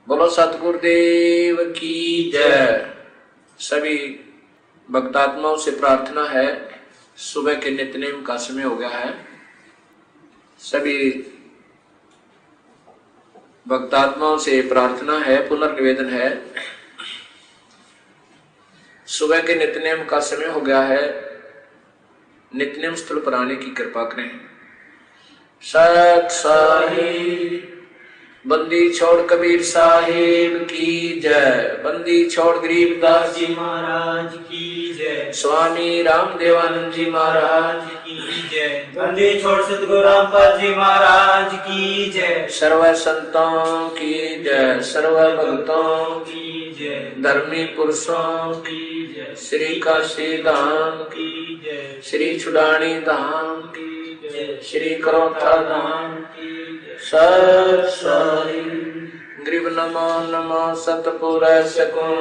बोलो सतगुरुदेव की जय। सभी भक्तात्माओं से प्रार्थना है, सुबह के नित्यनेम का समय हो गया है। सभी भक्तात्माओं से प्रार्थना है, पुनर्निवेदन है, सुबह के नित्यनेम का समय हो गया है। नित्यनेम स्थल पर आने की कृपा करें। सत साहिब बंदी छोड़ कबीर साहिब की जय। बंदी छोड़ गरीबदास जी महाराज की जय। स्वामी रामदेवानंद जी महाराज की जय। बंदी छोड़ सतगुरु रामपाल जी महाराज की जय। सर्व संतों की जय, सर्व भक्तों की जय। धर्मी पुरुषों की जय। श्री काशी धाम की जय। श्री छुड़ानी धाम की जय। श्री करोथा धाम की जय। सत साई ग्रीव नमो नमो सतपुर सकूं।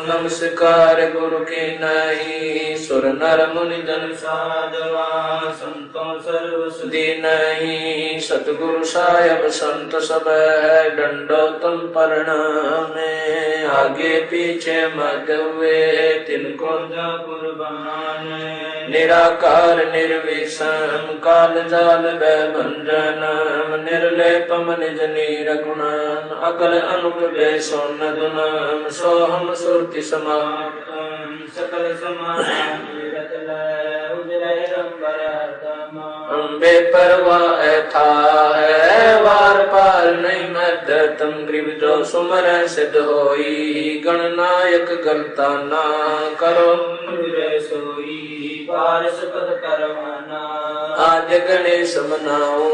नमस्कार गुरु के नहीं, सुर नर मुनि जन साधवा संतों सर्व सुधी नहीं। सतगुरु साहेब संत सब है, दंडोतम प्रणाम। आगे पीछे मत हुए तिनको जा कुर्बान। निराकार निर्विषम काल जाल भंजनम। निर्लेपम निज नीरगुणम अकल अनुप सोन दुनम। सोहम सुरति समाप्तम सकल समाधान बेपरवाह था है, वार पार नहीं मत तुम। ग्रीव जो सुमर सिद्ध होई, गणनायक गलता ना करो सोई। पारस पद करवाना आज गणेश मनाऊ।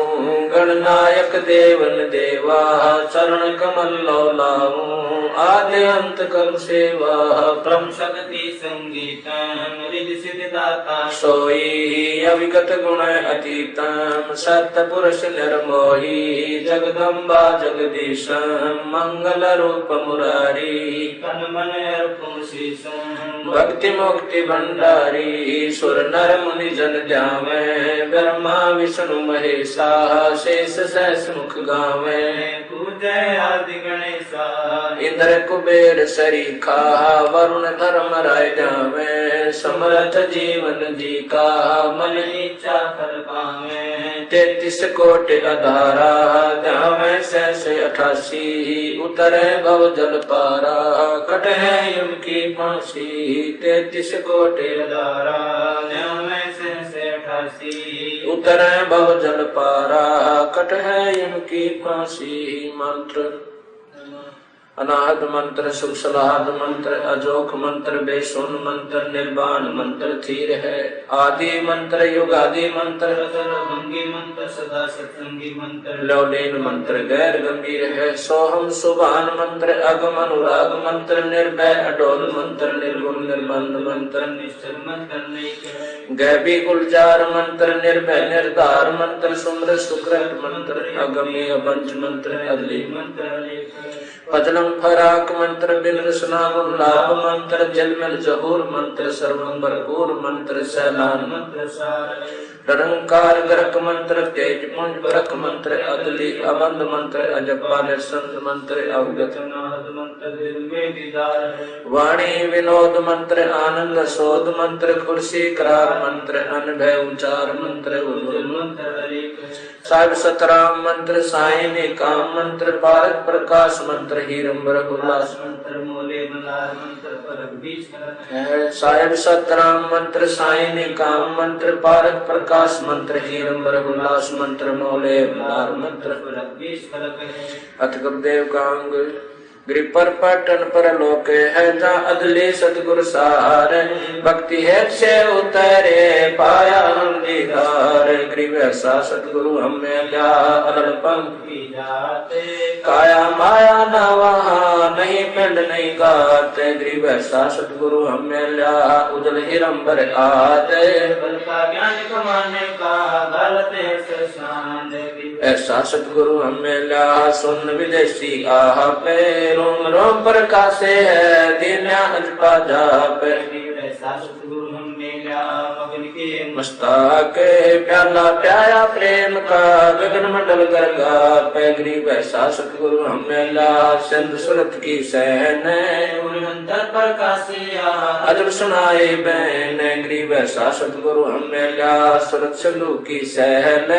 गणनायक देवन देवा चरण कमल लाऊं। आद्य अंत कर सेवा परम शक्ति संगीतम। रिद्धि सिद्धि दाता सोई अविगत गुण अतीतम। सत्य पुरुष निर्मोही जगदम्बा जगदीशम। मंगल रूप मुरारी तन मन अर्पण शीशम। भक्ति मुक्ति भंडारी सुर नर मुनि जन जावे। ब्रह्मा विष्णु महेशा शेष सहस मुख गावे। पूजय आदि गणेशा इंद्र कुबेर सरीखा वरुण धर्म राय जावे। समर्थ जीवन जी का मन इच्छा फल पावे। 33 कोटि अधारा जावे सहस 88। उतरे भव जल पारा कट है यम की फांसी। 33 कोटि दारा न्याय से 88। उतरे भव जल पारा कट है यम की फांसी। मंत्र अनाहत मंत्र सुख सलाहत मंत्र अजोख मंत्र बेसुन मंत्र निर्वाण मंत्र थीर है। आदि मंत्र युग आदि मंत्र सर्वभंगी मंत्र सदा सत्संगी मंत्र। लौलीन मंत्र गैर गंभीर है। सोहम सुभान मंत्र अगम अनुराग मंत्र। निर्भय अडोल मंत्र निर्गुण निर्बंध मंत्र। निश्चल मंत्र गैबी गुलजार मंत्र निर्भय निर्धार मंत्र। सुम्र सुकृत मंत्र अगम्य पंच मंत्र अदली मंत्र। पदलम फराक मंत्र बिन रसना लाभ मंत्र। जलमल जहूर मंत्र सर्वं भरपूर मंत्र। सैलान मंत्र सार निरंकार गरक मंत्र। तेज पुंज बरक मंत्र अदली अबंध मंत्र। अजपा निरसंत मंत्र अवगत नाद मंत्र। दिल में दीदार वाणी विनोद मंत्र। आनंद शोध मंत्र। कुर्सी करार मंत्र। अनभय उचार मंत्र। मंत्र साहिब सतराम मंत्र। साई ने काम मंत्र। भारत प्रकाश मंत्र। हीरंबर उल्लास मंत्र। मोले मलार मंत्र पर बीच साहिब सतराम मंत्र। साई ने काम मंत्र। भारत प्रकाश मंत्र। हीरंबर उल्लास मंत्र। मोले मलार मंत्र पर बीच अथ गुरुदेव का अंग गिरि पर पटन पर लोक है। जा अदले सतगुरु सार भक्ति है से उतरे पाया हम दीदार। ग्रीव ऐसा सतगुरु हमें ल्या अरल पंखी जाते। काया माया न वहाँ नहीं पिंड नहीं गाते। ग्रीव ऐसा सतगुरु हमें ल्या उजल हिरंबर आते। बल का ज्ञान कमाने का गलत है शान। ऐसा सतगुरु हमें ल्या सुन विदेशी आह पे। रोम रोम प्रकाशे है दीन्या अजपा जाप। ऐसा सतगुरु हमें ल्या मगन के मस्ता के प्याला प्याया प्रेम का गगन मंडल कर गा पे गरीब ऐसा सतगुरु हमें ला सिंध सुरत की सहन अजब सुनाए बैन गरीब ऐसा सतगुरु हमें ला सुरत सिंधु की सहन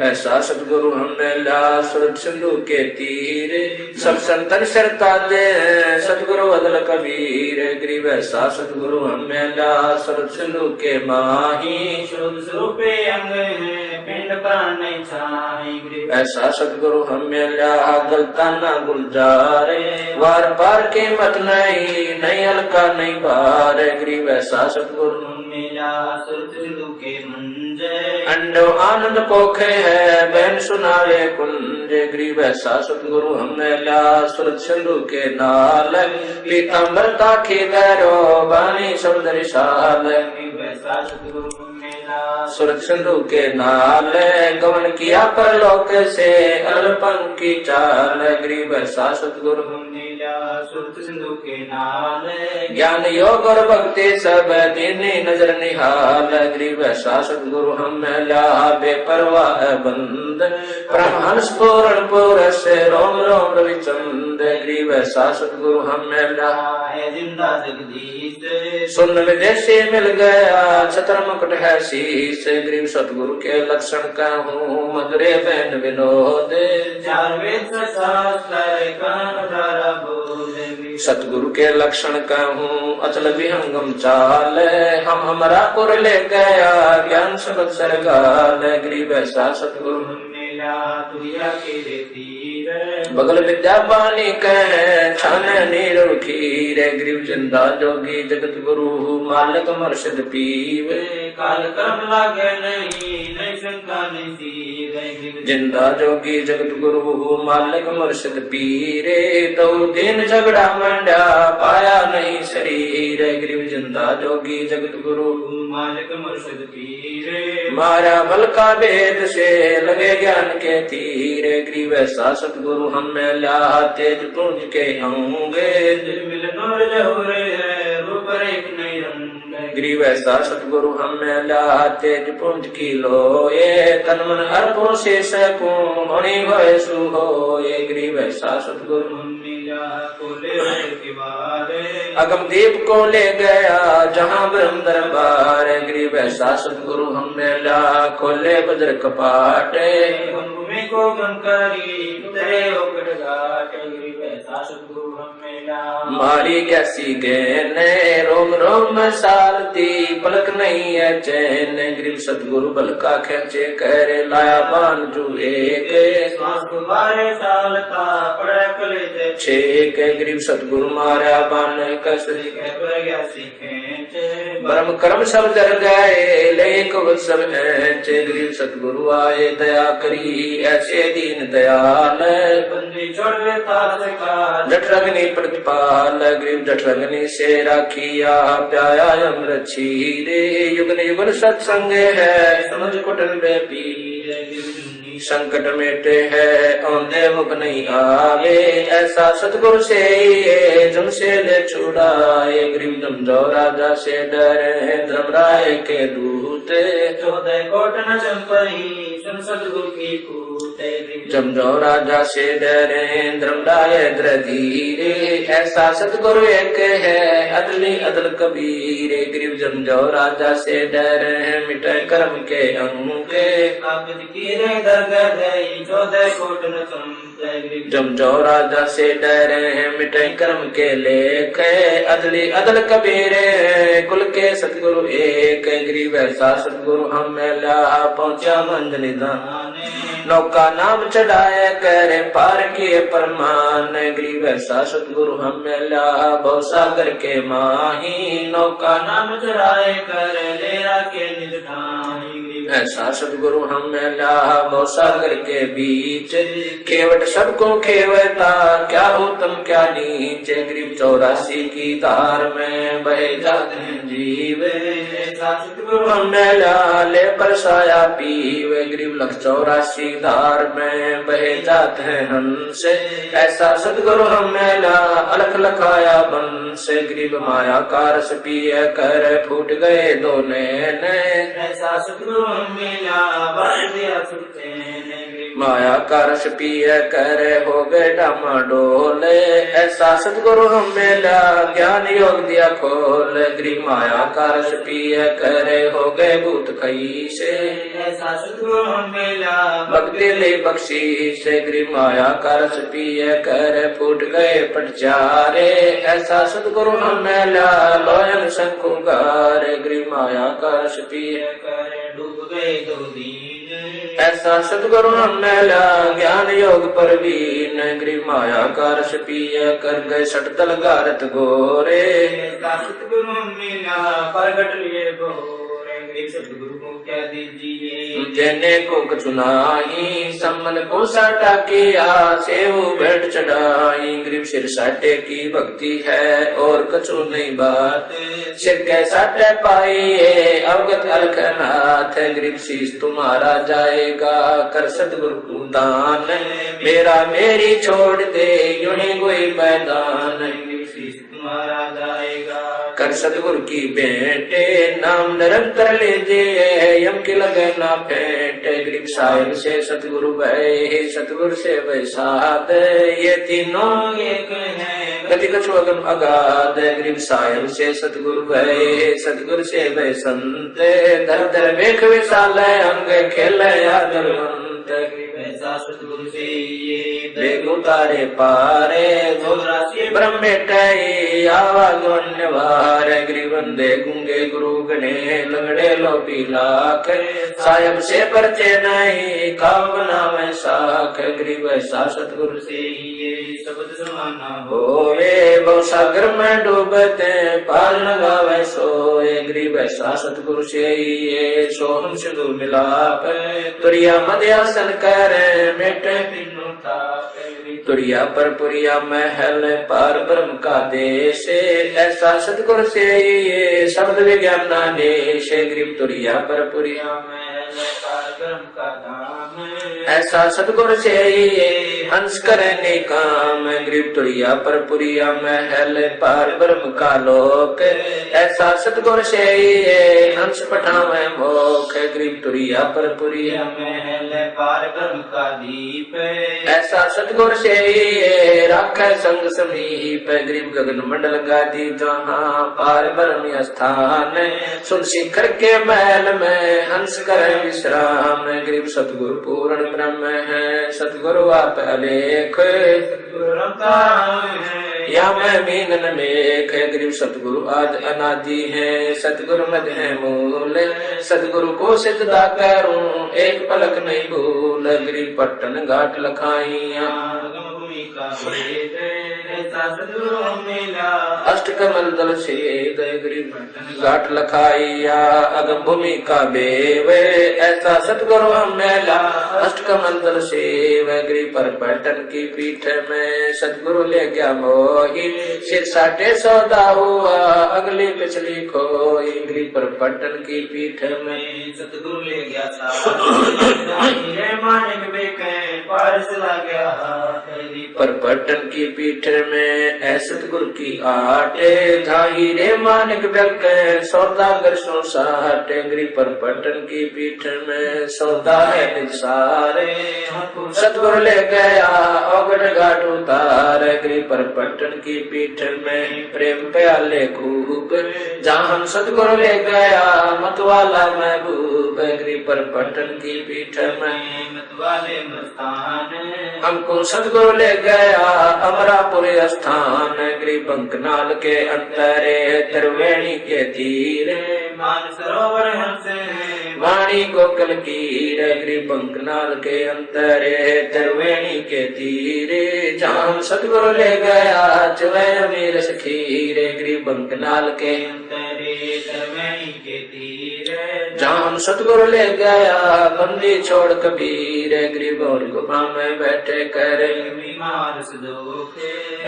ऐसा सतगुरु हमें ला सुरत सिंधु के तीर सब संतन सरता दे सतगुरु अदल कबीर गरीब ऐसा सतगुरु हमें ला सुरत सिंधु के माही स्वरूपे अंग पिंड प्राण छाई ऐसा सतगुरु हमें ला गलता न गुलजारे वार पार के मत नहीं हल्का नहीं बार गरीब ऐसा सतगुरु मिला सुरत सिंधु के मंजे अंडो आनंद पोखे है बहन सुनावे कुंज गरीब ऐसा सतगुरु हमें ला सुरत सिंधु के नाल पीताम्बर ताखी गैरो बानी समुद्र साल सुरत सिंधु के नाल गमन किया परलोक से अल्पन की चाल गरीब ऐसा सतगुरु सुरत सिंधु के नाल ज्ञान योग और भक्ति सब दीनी नजर निहाल गरीब ऐसा सतगुरु हमें ला बेपरवाह बंद परमहंस पूर्ण पुरस रोम रोम रविचंद गरीब ऐसा सतगुरु हमें ला जिंदा जगदीश सुन विदेशी मिल गया छत्र मुकुट है शीश गरीब सतगुरु के लक्षण का हूँ मधुरे बैन विनोद चार वेद शास्त्र कान सतगुरु के लक्षण का हूँ अचल विहंगम चाल हम हमारा पुर ले गया ज्ञान सबक सरगाल गरीब ऐसा सतगुरु मिला तुरिया के तीर बगल विद्या पानी कह छान नीर खीर गरीब जिंदा जोगी जगत गुरु मालिक मर्शद पीव काल कर्म लागे नहीं शंका नहीं सीर जिंदा जोगी जगत गुरु मालिक मर्शद पीरे तो दिन झगड़ा मंडा पाया नहीं शरीर गरीब जिंदा जोगी जगत गुरु मालिक मुर्शिद पीर मारा बल का वेद से लगे ज्ञान के तीर गरीब ऐसा सतगुरु हमें ला तेज पुंज के होंगे मिल नूर जहुरे है रूप रेख नहीं रंग गरीब ऐसा सतगुरु हमें ला तेज पुंज की लोए तन मन अर्पो से सकूं होनी होए सुहोए गरीब ऐसा सतगुरु अगम दीप को ले गया जहाँ ब्रह्म दरबार गरीब ऐसा सतगुरु हमें ला खोले बज्र कपाट भूमि को गंकारी उतरे ओकट घाट गरीब ऐसा सतगुरु हमें ला मारी कैसी गहने रोम रोम सालती पलक नहीं है चैन गरीब सतगुरु बल का खेचे कर लाया बान जुए के श्वास तुम्हारे सालता पड़ा कले छेक गरीब सतगुरु मारा बान कसरी ब्रह्म कर्म सब जर गए लेक सब गरीब सतगुरु आए दया करी ऐसे दीन दयाल बंदी छोड़ जठरग्नि प्रतिपाल गरीब जठरग्नि से राखिया प्याया अमृत छीरे युगन युगन सत्संग है समझ कुटन पीर संकट मेटे है औंधे मुख नहीं आवे ऐसा सतगुरु से जम से ले छुड़ाए गरीब जमजो राजा से डरे धर्मराय के दूत 14 कोट न चंपई सुन सतगुरु की पूते जमजो राजा से डरे धर्मराय धीरे ऐसा सतगुरु एक है अदली अदल कबीर गरीब जमजो राजा से डरे मिटे कर्म के अंगे की रे दरगाह 14 कोट न चंपई जमजो राजा से डरे मिटे कर्म के लेख अदली अदल कबीरे कुल के सतगुरु एक गरीब ऐसा सतगुरु हमें ला पहुंचा मंजिल दाने नौका नाम चढ़ाए करे पार किए परमान गरीब ऐसा सतगुरु हमें ला भव सागर के माही नौका नाम चढ़ाए करे लेरा के निज ठाही ऐसा सतगुरु हम मिला भव सागर के बीच, खेवट सबको खेवता क्या उत्तम क्या नीच, ग्रीब 84 की धार में बहे जाते हैं जीव, ऐसा सतगुरु हम मिला ले परसाया पीवे, ग्रीब 84 धार में बहे जाते हैं हंस, ऐसा सतगुरु हम मिला अलख लखाया बंस, ग्रीब माया का रस पिए कर फूट गए दो नैन, ऐसा सतगुरु हम मिला भर दिया सुल्तान, माया का रस पिए कर हो गए डामाडोल, ऐसा सतगुरु हम मिला ज्ञान योग दिया खोल, ग्रीब माया का रस पिए कर हो गए भूत खई से, ऐसा सतगुरु हम मिला भक्ति ले बख्शी से, ग्रीब माया का रस पिए कर फूट गए पटचारे, ऐसा सतगुरु हम मिला लोयन शंकुगार, ग्रीब माया का रस पिए कर डूब गए दो दीन, ऐसा सतगुरु हम मिला ज्ञान योग परवीन, ग्रीब माया का रस पिए कर गए सटतल गारत गोरे, ऐसा सतगुरु हम मिला प्रगट लिए गोरे, सतगुरु को क्या दीजिए देने को कछु नाही, सम्मन को साटा किया सेव भेंट चढ़ाई, ग्रीब सिर साटे की भक्ति है और कछु नहीं बात, सिर के साटे पाइए अवगत अलखनाथ, ग्रीब शीश तुम्हारा जाएगा कर सतगुरु को दान, मेरा मेरी छोड़ दे यूं कोई मैदान, शीश तुम्हारा जाएगा कर सतगुरु की बेटे नाम निरंतर लीजिए यम की लगे ना फेंट, ग्रीब साहिब से सतगुरु भय सतगुरु से भय साध, ये तीनों एक है गति कछु अगम अगाध, ग्रीब साहिब से सतगुरु भय सतगुरु से भय संत, धर धर वेख विशाल अंग खेल आदरवंत, ऐसा सतगुरु से ये बेग उतारे पारे ब्रह्मे आवागन्यवार, ग्रीब बंदे गुंगे गुरु गणे लगड़े लोपी लाख, सायब से परचे नहीं काम नाम साख, ग्रीब ऐसा सतगुरु से ये शब्द समाना होवे बहु सागर में डूबते पार लगावे सोए, ग्रीब ऐसा सतगुरु से ये सोहम सिंधु मिलाप, तुरिया मध्यासन करे मेटे तीनों ताप, तुरिया पर पुरिया महल पार ब्रह्म का देश, ऐसा सतगुरु से ये शब्द विज्ञान देश, ग्रीब तुरिया पर पुरिया महल पार ब्रह्म का धाम, ऐसा सतगुरु से ये हंस करने काम, ग्रीब तुरिया पर पुरिया महल पार ब्रह्म का लोक, ऐसा सतगुरु से ये हंस पठावे मोख, ग्रीब तुरिया पर पुरिया महल पार ब्रह्म का दीप, ऐसा सतगुरु से ये राखे संग समीप, ग्रीब गगन मंडल गादी जहाँ पार ब्रह्म स्थान, सुन शिखर के महल में हंस करे विश्राम, ग्रीब सतगुरु पूर्ण ब्रह्म है सतगुरु आप अलेख, या मैं मीनन मेख, ग्रीब सतगुरु आज अनादि है सतगुरु मध्य है मूल, सतगुरु को सिद्धा करूं एक पलक नहीं भूल, ग्रीब पट्टन घाट लखाइया अष्ट कमल दल से ग्रीब घाट लखाइया अगम भूमि का बेव, ऐसा सतगुरु हम मेला अष्ट कमल दल से ग्रीब पर पट्टन की पीठ में सतगुरु ले गया मोही, सिर साटे सौदा हुआ अगली पिछली खोई, ग्रीब पर पट्टन की पीठ में सतगुरु ले गया मानिक बेके पारस ला गया, पर पट्टन की पीठ में सतगुरु की आटे, धाही रे मानिक बेक सौदागर सो साटे, ग्रीब पर पट्टन की पीठ में सौदा है निसारे, सतगुरु ले गया अवगढ़ घाट उतार, ग्रीब पर पट्टन की पीठ में प्रेम प्याले खूब, जहाँ हम सतगुरु ले गया मतवाला महबूब, ग्रीब पर पट्टन की पीठ में मतवाले मस्तान, हमको सतगुरु ले गया अमरापुर स्थान, ग्रीब बंकनाल के अंतरे त्रिवेणी के तीर, मान सरोवर हंसे वाणी गोकल कीर, ग्रीब बंकनाल के अंतरे त्रिवेणी के तीरे, जहाँ सतगुरु ले गया चुवे अमीर सखीर, ग्रीब बंकनाल के अंतरे त्रिवेणी के तीर, जहाँ हम सतगुरु ले गया बंदी छोड़ कबीर गरीब और गुफा में बैठे करे बीमार सुदुख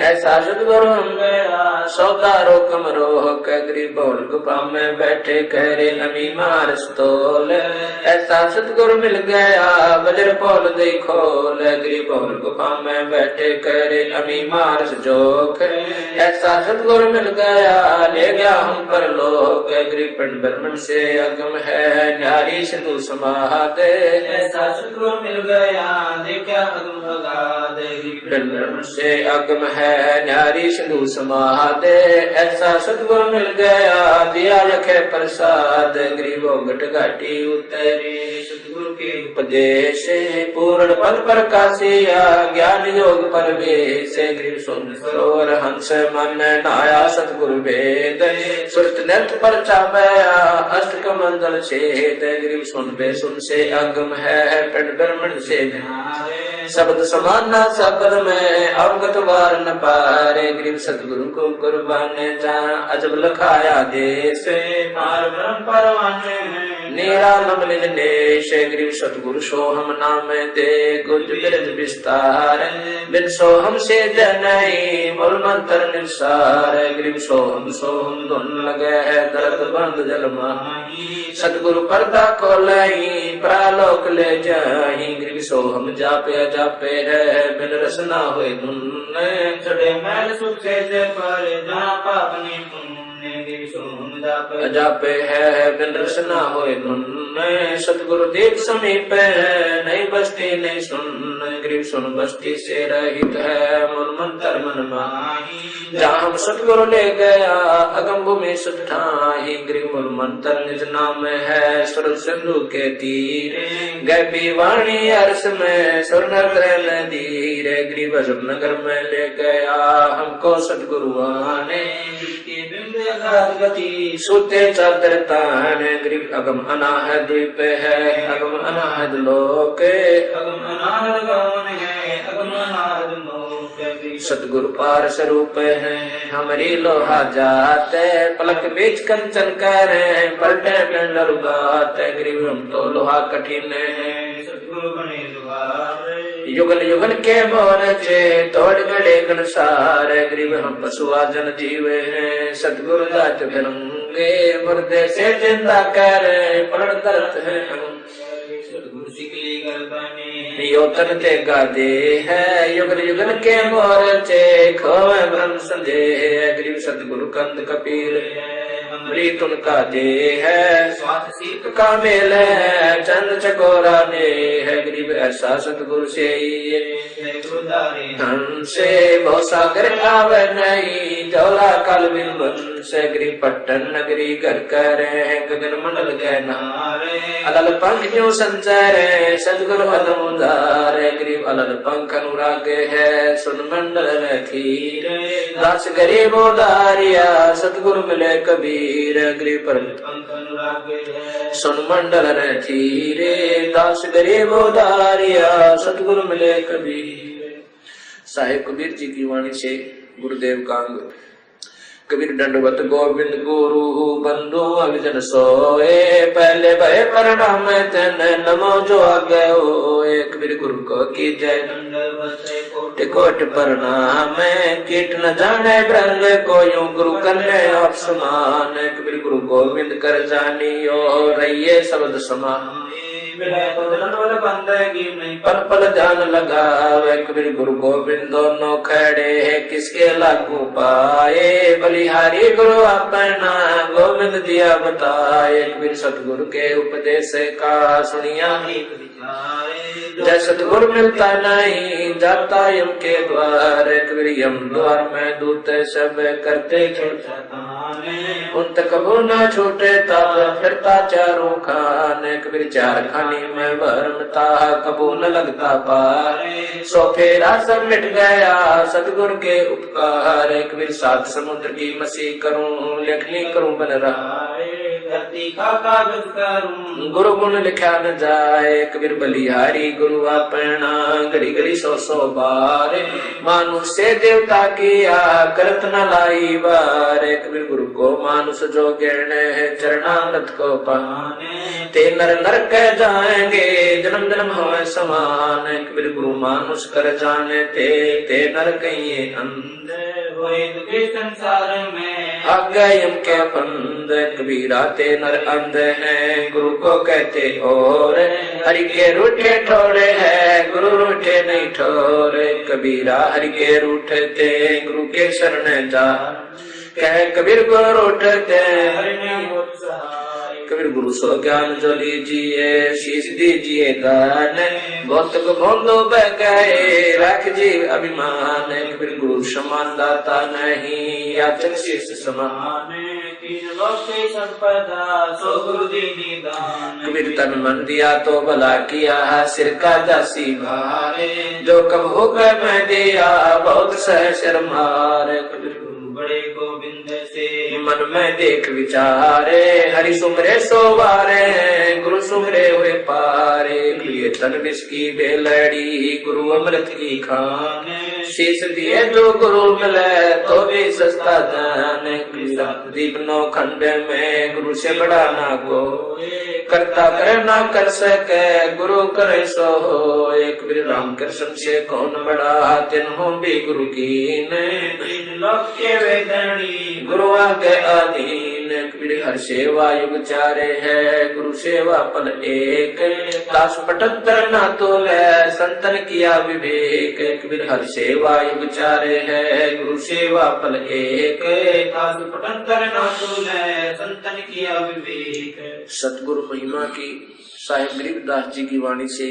ऐसा सतगुरु हम गया सौदा रोकम रोक गरीब और गुफा में बैठे करे अमी मार स्तोल ऐसा सतगुरु मिल गया बजर पोल दे खोल गरीब और गुफा में बैठे करे अमी मार जोख ऐसा सतगुरु मिल गया ले गया हम पर लोग गरीब ब्रह्मण से अगम है न्यारी सिंधु समाधे ऐसा सतगुरु मिल गया देखा अगम अगाध ब्रह्मण से अगम है न्यारी सिंधु समाधे ऐसा सतगुरु मिल गया दिया रखे प्रसाद गरीबों घट घाटी उतरे सतगुरु के उपदेश पूर्ण पद प्रकाशिया ज्ञान योग परवेश गरीब सुन सरोवर हंस मन नाया सतगुरु वेद सुरत नृत्य पर चावया अष्ट कमंडल छेद गरीब सुन बे सुन से अगम है पिंड ब्रह्मण से शब्द समाना शब्द में अवगत वार न पारे गरीब सतगुरु को कुर्बान जा अजब लखाया देश पार ब्रह्म परवाने निरालम निज नेश गरीब सतगुरु सोहम नाम दे गुज बिरज विस्तार बिन सोहम से जनई मूल मंत्र निसार गरीब सोहम सोहम धुन लगे है दर्द बंद जल माही सतगुरु पर्दा खोलाई प्रालोक ले जाही गरीब सोहम जापे जापे है बिन रसना हुए धुन चढ़े मैल सुखे से पर जहाँ पाप नहीं पुण्य गिर सोम जापे जापे है बिन रसना होए धुन सतगुरु देव समीप है नहीं बस्ती नहीं सुन गरीब सुन बस्ती से रहित है मूल मंत्र मन माही जहाँ हम सतगुरु ले गया अगम भूमि सुठाही गरीब मूल मंत्र निज नाम है सुर सिंधु के तीर गैबी वाणी अर्श में सुर नदीर गरीब अजब नगर में ले गया हमको सतगुरु आने गति सूते चादर तान गरीब अगम अनाहद द्वीप है अगम अनाहद लोक अगम अनाहद गमन है अगम अनाहद मोक्ष सतगुरु पार स्वरूप है हमारी लोहा जाते पलक बीच कंचन करे पलटे पिंड रुगात गरीब हम तो लोहा कठिन है सतगुरु बने दुआर युगल युगल के मोरचे तोड़ गड़े गणसार गरीब हम पशुआ जन जीवे हैं सतगुरु जात फिरंगे मुर्दे से जिंदा करे पड़ दर्द है सतगुरु सिकली गर्दने योतन ते गादे है युगल युगल के मोरचे खोवे ब्रह्म संदेह गरीब सतगुरु कंद कपीर अमृत उनका दे है स्वात सीत का मेल है चंद चकोरा ने है गरीब ऐसा सतगुरु से हमसे बहु सागर आवे नहीं डोला कल बिल से गरीब पट्टन नगरी घर करे गगन मंडल के नारे अलल पंख न्यू संचार सतगुरु अदम उदार गरीब अलल पंख अनुराग है सुन मंडल खीर दास गरीब उदारिया सतगुरु मिले कबीर गरीब पर पंख अनुराग है सुन मंडल खीरे दास गरीब उदारिया सतगुरु मिले कबीर। साहिब कबीर जी की वाणी से गुरुदेव कांग कबीर दंडवत गोविंद गुरु बंधु अभिजन सोए पहले भय प्रणाम तन नमो जो आगे होए कबीर गुरु को की जय कोटि कोटि प्रणाम कीट न जाने ब्रह्म को यूं गुरु करने आप समान कबीर गुरु गोविंद कर जानियो रहिए शब्द समान पल पल ध्यान लगावे कबीर गुरु गोविंद दोनों खड़े है किसके लागू पाए बलिहारी गुरु अपना गोविंद दिया बताए कबीर सतगुरु के उपदेश का सुनिया ही जय सतगुरु मिलता नहीं जाता यम के द्वार कबीर यम द्वार में दूत सब करते उन तक कबू न छूटे तब फिरता चारों खान कबीर चार खानी में भरमता कबू न लगता पार सो फेरा सब मिट गया सतगुरु के उपकार कबीर सात समुद्र की मसी करूं लेखनी करूं बन रहा धरती का कागज करूं। गुरु गुण लिखा न जाए कबीर बलिहारी गुरु अपना घड़ी घड़ी सौ सौ बार मानुष से देवता किया करत न लाई बार कबीर गुरु को मानुष जो गिरने है चरणामृत को पाने ते नर नर कह जाएंगे जन्म जन्म होवे समान कबीर गुरु मानुष कर जाने ते नर कहिए अंधे होए दुखे संसार में आज्ञा के फंद कबीरा ते नर अंध है गुरु को कहते और हरि के रूठे ठोरे है गुरु रूठे नहीं ठोरे कबीरा हरि के रूठे ते गुरु के शरण जा कह कबीर गुरु रूठते हरि ने होत सहाय। कबीर गुरु सो ज्ञान जो लीजिए शीश दीजिए दान बहुत को बोलो बह गए रख जी अभिमान कबीर गुरु समान दाता नहीं याचक शीश समान तीन लोक की संपदा सो गुरु दीनी दान। कबीर तन मन दिया तो भला किया सिर का दासी भारे जो कब हो गए मैं दिया बहुत सह शर्मार कबीर बड़े गोविंद से मन में देख विचारे हरि सुमरे सोवारे गुरु सुमरे हुए पारे लिए तन विष की बेलड़ी गुरु अमृत की खान शीश दिए जो गुरु मिले तो भी सस्ता दान दीप नौ खंड में गुरु से बड़ा ना को करता करे ना कर सके गुरु करे सो हो एक राम कृष्ण से कौन बड़ा तिन्हों भी गुरु की लोक के वेदनी गुरु आगे अधीन कबीर हर सेवा युग चारे है गुरु सेवा पल एक दास पटंतर ना तो है संतन किया विवेक कबीर हर सेवा युग चारे है गुरु सेवा पल एक दास पटंतर ना तो है संतन किया विवेक। सतगुरु महिमा की साहिब गरीबदास जी की वाणी से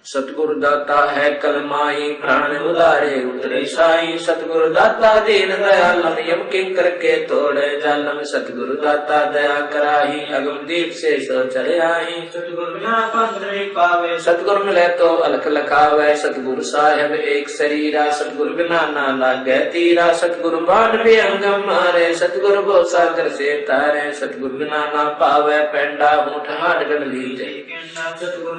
सतगुरु दाता है कलमाई प्राण उदारे उतरे साई सतगुरु दाता दीन दयालम यम किंकर के तोड़े जालम सतगुरु दाता दया कराही अगम दीप से सो चले आई सतगुरु बिना पंथ नहीं पावे सतगुरु मिले तो अलख लखावे सतगुरु साहेब एक शरीरा सतगुरु बिना ना लागे तीरा सतगुरु बाण भी अंगम मारे सतगुरु वो सागर से तारे सतगुरु बिना ना पावे पेंडा ऊंट हाट गढ़ लीजे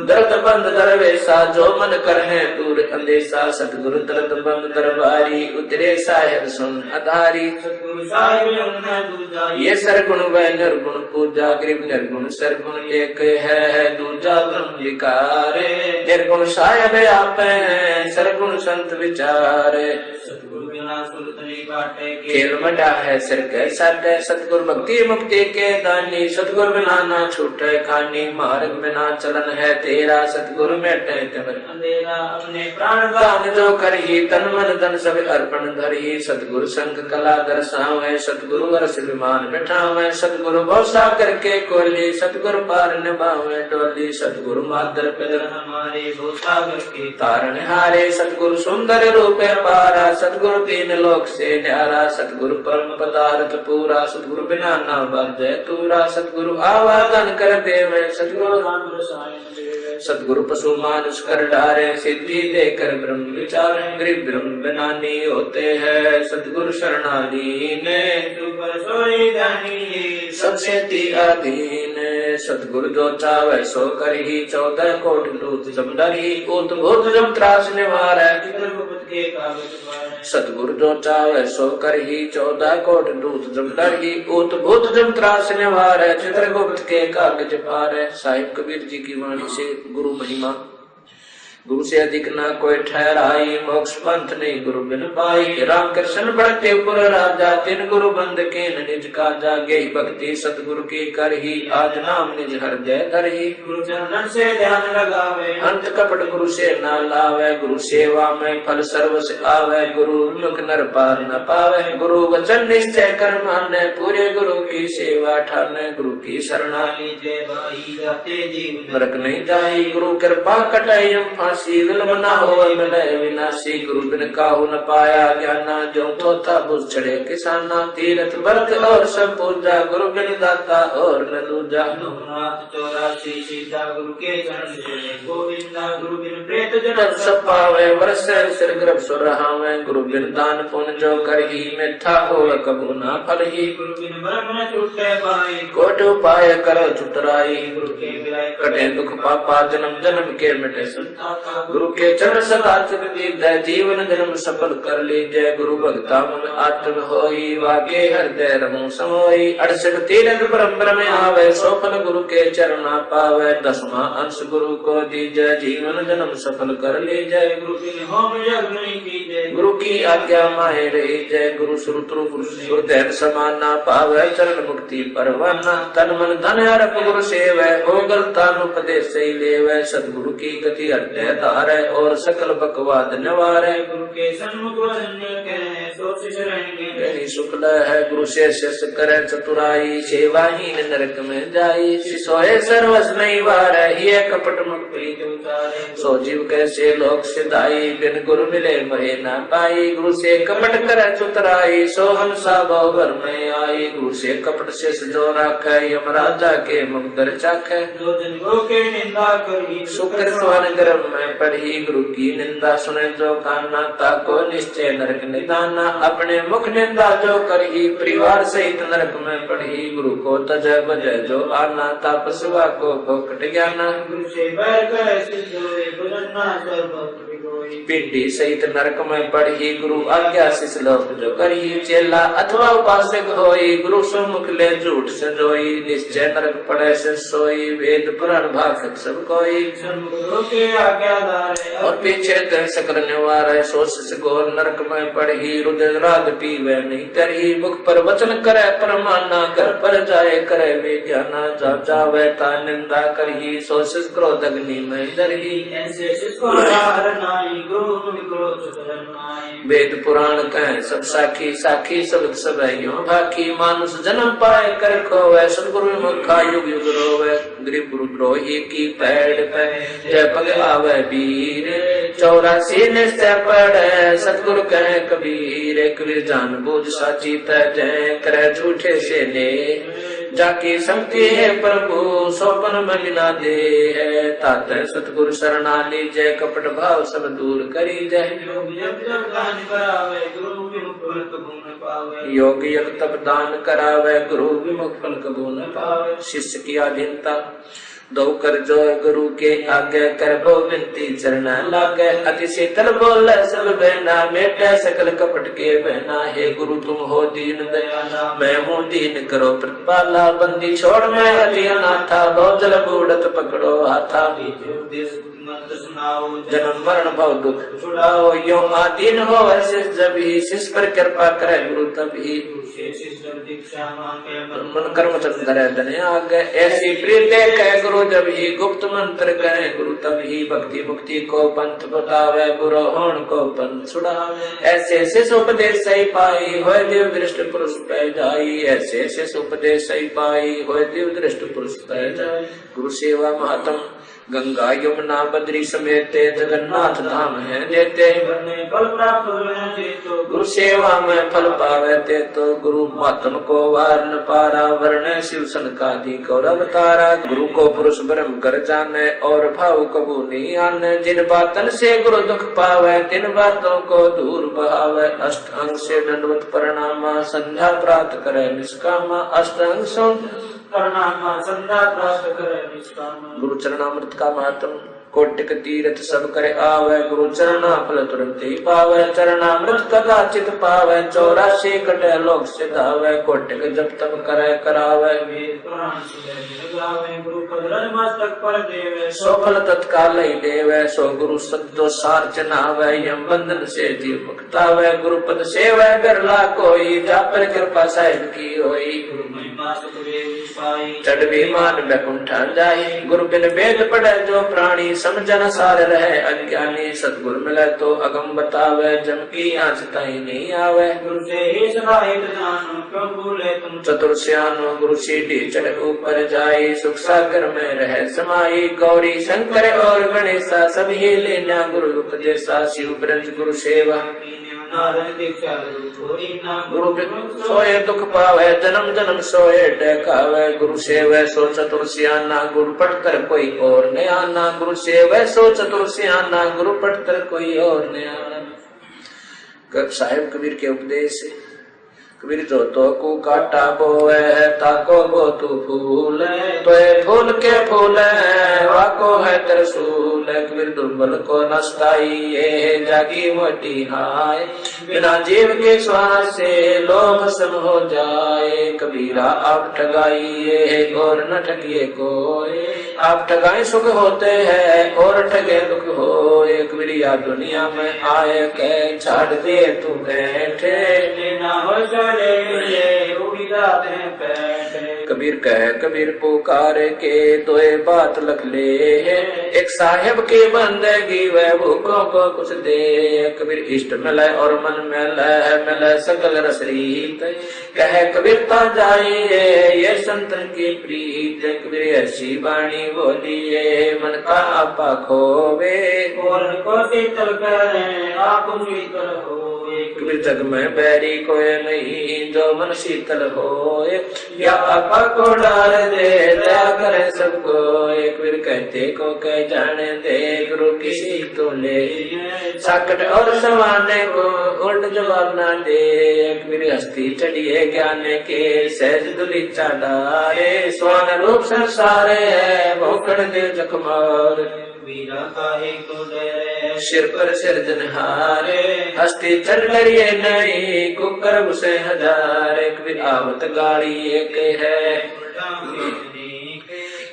दर्द बंद दरवेश जो मन करने दूर अंदेशा सतगुरु दर्द बंद दरबारी उतरे साहेब सुन आधारी सतगुरु साहिब ये सरगुण व निर्गुण पूजा गरीब निर्गुण सरगुण एक है दूजा ब्रह्म विकारे निर्गुण साहेब आप है सरगुण संत विचारे सतगुरु बिना सुरत नहीं बाटे खेल मटा है सिर के साटे सतगुरु भक्ति मुक्ति के दानी सतगुरु बिना ना छूटे खानी मार्ग बिना चलन है तेरा सतगुरु मेटे अंधेरा अपने प्राण दान जो कर ही तन मन धन सब अर्पण धर ही सतगुरु संग कला दर्शावे सतगुरु वर्ष विमान बैठावे सतगुरु भौसा करके कोली सतगुरु पार निभावे डोली सतगुरु मादर पिदर हमारे भूसा करके तारण हारे सतगुरु सुंदर रूपे पारा सतगुरु तीन लोक से न्यारा सतगुरु परम पदार्थ पूरा सतगुरु बिना ना बाजे तूरा सतगुरु आवादन कर देवे सतगुरु राम रसायन सतगुरु पशु मानुष कर डारे सिद्धि देकर ब्रह्म विचार गरीब ब्रह्म बनानी होते हैं सतगुरु शरणाधीन सबसे अधीन सतगुरु जो चावे सो कर ही 14 कोट लूट जम डरी उत भूत जम त्रास निवार सतगुरु जो चावे सो कर ही 14 कोट लूट जम डरी उत भूत जम त्रास निवार चित्रगुप्त के कागज पार साहिब कबीर जी की वाणी से गुरु महिमा गुरु से अधिक ना कोई ठहराई मोक्ष पंथ नहीं गुरु बिन पाई राम कृष्ण बढ़ते पुर राजा तिन गुरु बंद के निज का जागे भक्ति सतगुरु की कर ही आज नाम निज हृदय धर ही गुरु चरण से ध्यान लगावे अंत कपट गुरु से न लावे गुरु सेवा में फल सर्व से आवे गुरु मुख नर पार न पावे गुरु वचन निश्चय कर माने पूरे गुरु की सेवा ठाने गुरु की शरणा लीजे भाई जाते जीव नरक नहीं जाई गुरु कृपा कटाई मासी विलम न हो मिले विनाशी गुरु बिन काहू न पाया ज्ञाना जो थोथा बुझ चढ़े किसाना तीरथ व्रत और सब पूजा गुरु बिन दाता और न दूजा रघुनाथ 84 सीता गुरु के चरण से गोविंदा गुरु बिन प्रेत जन्म सब पावे वर्ष सिर गर्भ सुरहावे गुरु बिन दान पुण्य जो करही मिठा हो कबू ना फल ही गुरु बिन ब्रह्म न छूटे पाई कोट उपाय करो चुतराई गुरु के विलाय कटे दुख पापा जन्म जन्म के मिटे संताप गुरु के चरण सदा चित दीजय जीवन जन्म सफल कर लीजय गुरु भक्ता मन आत्म होई वाके हृदय रमो समोई 68 तीरथ परम्पर में आवे सोफल गुरु के चरणा पावे 10वां अंश गुरु को दीजय जीवन जन्म सफल कर लीजय गुरु बिन होम यज्ञ नहीं कीजय गुरु की आज्ञा माहे रही जय गुरु श्रुतु गुरुदेव समान ना पावे चरण मुक्ति परवाना तन मन धन अर्प गुरु सेवै हो गलता उपदेश से लेवै सतगुरु की गति हृदय धारै और सकल बकवाद निवारै गुरु के सन्मुख वचन कहे सो शरण शुक्ल है गुरु से शिष करे चतुराई सेवाहीन नरक में जाई सोए सर्वस नहीं वार ये कपट मुख प्रीत उतारे सो जीव कैसे लोक सिदाई बिन गुरु मिले महे न पाई गुरु से कपट करे चतुराई सो हंसा भवर में आई गुरु से कपट शिष जो राखे यम राजा के मुग्धर चाखे जो जन गो के निंदा करी शुक्र स्वन गर्भ में पढ़ी गुरु की निंदा सुने जो काना ताको निश्चय नरक निदाना अपने मुख निंदा जो करही परिवार सहित नरक में पढ़ी गुरु को तजय बजय जो आना तापसवा को फोकट ज्ञाना गुरु से बैर करे सिद्ध होए बुलंदा सर्वत्र पिंडी सहित नरक में पढ़ी गुरु आज्ञा शिष लोक जो करी चेला अथवा उपासक होई गुरु सम्मुख ले झूठ से जोई निश्चय नरक पड़े से सोई वेद पुराण भाषक सब कोई गुरु के आज्ञादार और पीछे कर सकल निवार सोच से गोर नरक में पढ़ी रुद्र राग पीवे नहीं करही मुख पर वचन करे परमाना घर पर जाए करे वे ज्ञाना जा जावे ता निंदा करही सोच क्रोध अग्नि में दरही ऐसे शिष्य नाई गुरु क्रोध नाई वेद पुराण कह सब साखी साखी सब सब भाखी मानुष जन्म पाए कर खोवे सदगुरु मुखा युग युग रोवे गरीब गुरु द्रोही की पैड़ पे जय पग आवे वीर 84 निश्चय पड़े सतगुरु कहे कबीर कबीर जान बूझ साची तय करे झूठे से ने जाकी संगति है प्रभु सोपन मलिना दे है तात सतगुरु शरणा लीजय कपट भाव सब दूर करी जय योग योग तप दान करावे गुरु विमुख फल कबू न पावे शिष्य की अधीनता दो कर जो गुरु के आगे कर बो विनती चरण लागे अति शीतल बोल सब बहना मेटे सकल कपट के बहना हे गुरु तुम हो दीन दयाला मैं हूँ दीन करो प्रतिपाला बंदी छोड़ मैं अति अनाथा बहुत जल बूढ़त पकड़ो हाथा जन्म मरण भव दुख छुड़ाओ यो आदीन हो जब ही शिष पर कृपा करे गुरु तभी मन कर्म चंद्र धने आगे ऐसी प्रीत कह गुरु जब ही गुप्त मंत्र करे गुरु तभी भक्ति मुक्ति को पंथ बतावे गुरु होण को पंथ छुड़ावे ऐसे शिष उपदेश सही पाई होय दिव्य दृष्ट पुरुष पै जाई ऐसे शिष उपदेश सही पाई होय दिव्य दृष्ट पुरुष पै जाई गुरु सेवा महात्म गंगा यमुना बद्री समेत जगन्नाथ धाम है देते फल प्राप्त गुरु सेवा में फल पावे ते तो गुरु महात्म को वार न पारा वर्ण शिव सनकादि कौरव तारा गुरु को पुरुष ब्रह्म कर जाने और भाव कबू नहीं आने जिन बातन से गुरु दुख पावे तिन बातों को दूर बहावे अष्टांग से दंडवत प्रणामा संध्या प्राप्त करे निष्कामा अष्टांग सो संध्या प्राप्त करे निष्काम गुरु चरणामृत का महात्म कोटिक तीर्थ सब करे आवे गुरु चरणा फल तुरंत ही पावे चरणामृत कदाचित पावे 84 कटे लोक सिधावे कोटिक जब तब करे करावे गुरु पद मस्तक पर देवे सो फल तत्काल ही देवे सो गुरु सत्यो सार चनावे यम बंधन से जीव मुक्तावे गुरु पद सेवे बिरला कोई जा पर कृपा साहिब की होई गुरु महिमा सुख पाई चढ़ विमान बैकुंठा जाई गुरु बिन वेद पढ़े जो प्राणी समझन सार रहे अज्ञानी, सतगुर मिले तो अगम बतावे, जम की आँच ताई नहीं आवे। गुरु से ही सहायत जानो, क्यों भूले तुम चतुर सियानो गुरु सीढ़ी चढ़ ऊपर जाई, सुख सागर में रहे समाई। गौरी शंकर और गणेशा सभी लेना गुरु उपदेशा, शिव ब्रज गुरु सेवा गुरु सोए दुख पावे, जन्म जन्म सोए टहकावे। गुरु सेवे सो चतुर सियाना, गुरु पढ़कर कोई और न आना। गुरु सेवे सो चतुर सियाना, गुरु पढ़कर कोई और न आना। साहेब कबीर के उपदेश से कबीर जो तो को काटा बोए है, ताको बो तू फूल तो फूल के फूल है, वाको है तरसूल। कबीर दुर्बल को नस्ताई ये जागी मोटी हाय, बिना जीव के श्वास से लोभ सम हो जाए। कबीरा आप ठगाइए और न ठगिए कोई, आप ठगाए सुख होते हैं और ठगे दुख होए। कबीरिया दुनिया में आए के छाड़ दिए तू बैठे, लेना हो कबीर कह कबीर पुकार के तोए बात लख ले है। एक साहेब की बंदगी वह भूखों को कुछ दे। कबीर इष्ट मिले और मन मिले सकल रसरीत, कह कबीरता जाइए ये संतन की प्रीत। कबीर ऐसी वाणी बोलिए मन का आपा खोवे, और को शीतल करे आप शीतल हो। कबीर जग में बैरी कोई नहीं जो मन शीतल हो, या आपा को डाल दे दया करे सबको। कबीर कहते को कह जाने दे, गुरु किसी तो ले साकट और सवाने को उल्ट जवाब ना दे। कबीर हस्ती चढ़िए ज्ञान के सहज दुलीचा डारे, स्वान रूप संसारे है भोकड़ दे जखमार। वीरा काहे को डरे सिर पर सिरजनहारे, हस्ती चढ़ डरिए नहीं कुकर उसे हजारे। कबीर आवत गाड़ी एक है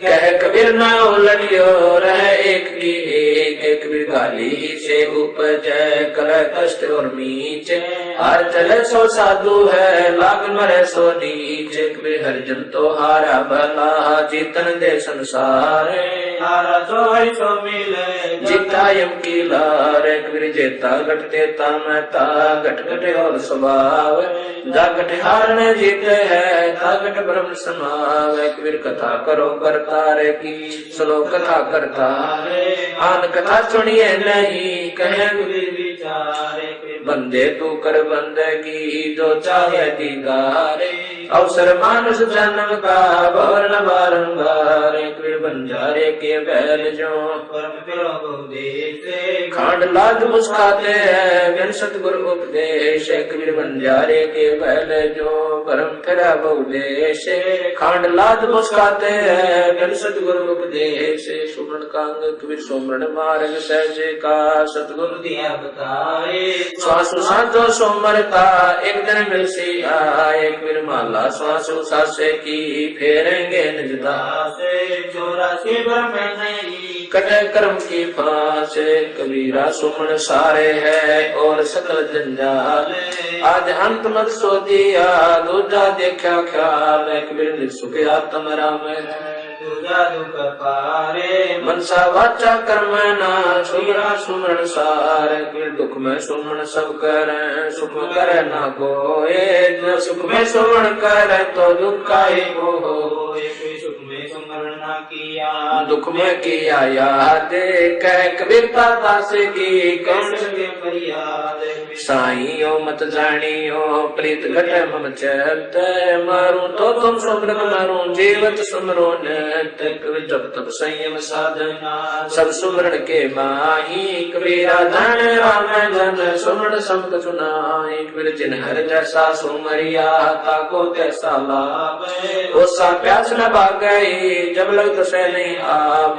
कह कबीर ना उलटियो रहे एक की एक। कबीर गाली से उपजय कल कष्ट और मीच, हार चले सो साधु है लाग मरे सो नीचे। कबीर हरिजन तो हारा भला जीतन दे संसार, हारा तो है सो मिले जीता यम की लार। कबीर जेता घटते तामता घट घटे और स्वभाव, जा घट हारने जीते है तागट ब्रह्म समावे। कबीर कथा करो करता रे की सुनो कथा करता रे, आन कथा सुनिए नहीं कहे कबीर विचारे। बंदे तू कर बंदगी जो चाहे दीदारे, अवसर मानुष जन्म का भवन बारंबार। कबीर बंजारे के बैल जो परम प्यो उपदेश, खांड लाद मुस्काते हैं बिन सतगुरु उपदेश। कबीर बंजारे के बैल जो परम फिरा बहुदेश, खांड लाद मुस्काते हैं बिन सतगुरु उपदेश। सुमरण कांग कबीर सुमरण मार्ग सहजे का, सतगुरु दिया बताए श्वासु साधो सोमरता एक दिन मिल सी आए। कबीर माला श्वासु सासे की फेरेंगे निज दासे, 84 ब्रह्म नहीं कटे कर्म की फांस। कबीरा सुमन सारे है और सकल जंजाल, आज अंत मत सो दिया दूजा देखा ख्याल। कबीर सुख आत्म राम दुख पारे, मनसा वाचा कर्म ना सुमरा सुमरण सार। दुख में सुमन सब करे सुख करे ना कोए, जो सुख में सुमन करे तो दुख का ही हो। सुख में सुमरण ना किया दुख में किया याद, कह कबीरता दास की कौन सके फरियाद। साइयो मत जानियो प्रीत घटे मम चैत, मारू तो तुम सुमरन मारू जीवत सुमरो नत। जब तब संयम साधना सब सुमरण के माही, कबीरा जाने राम जन सुमरण सब चुनाई। कबीर जिन हर जैसा सुमरिया ताको तैसा लाभ, ओसा प्यास न भागई जब लग दसे नहीं आप।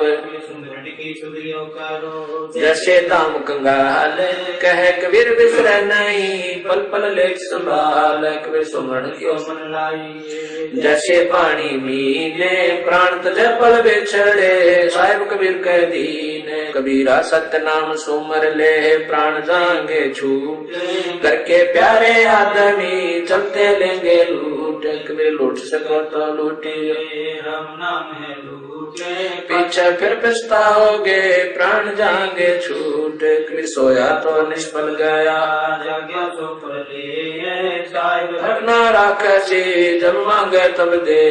जैसे दाम कंगाल कह कबीर बिसर नहीं, पल पल लेख संभाल। कबीर सुमरण क्यों मन लाई, जैसे पानी मीने प्राण तजे पल बिछड़े। साहिब कबीर कह दीन कबीरा सत्य नाम सुमर ले, प्राण जाएंगे छू करके प्यारे आदमी चलते लेंगे लूट। लूटे कबीर लूट सको तो लूटे राम नाम है लूटे पीछे फिर पछताओगे प्राण जाएंगे छूट कबीर सोया तो निष्फल गया जाग्या तो पले रखना राखसी जब मांगे तब दे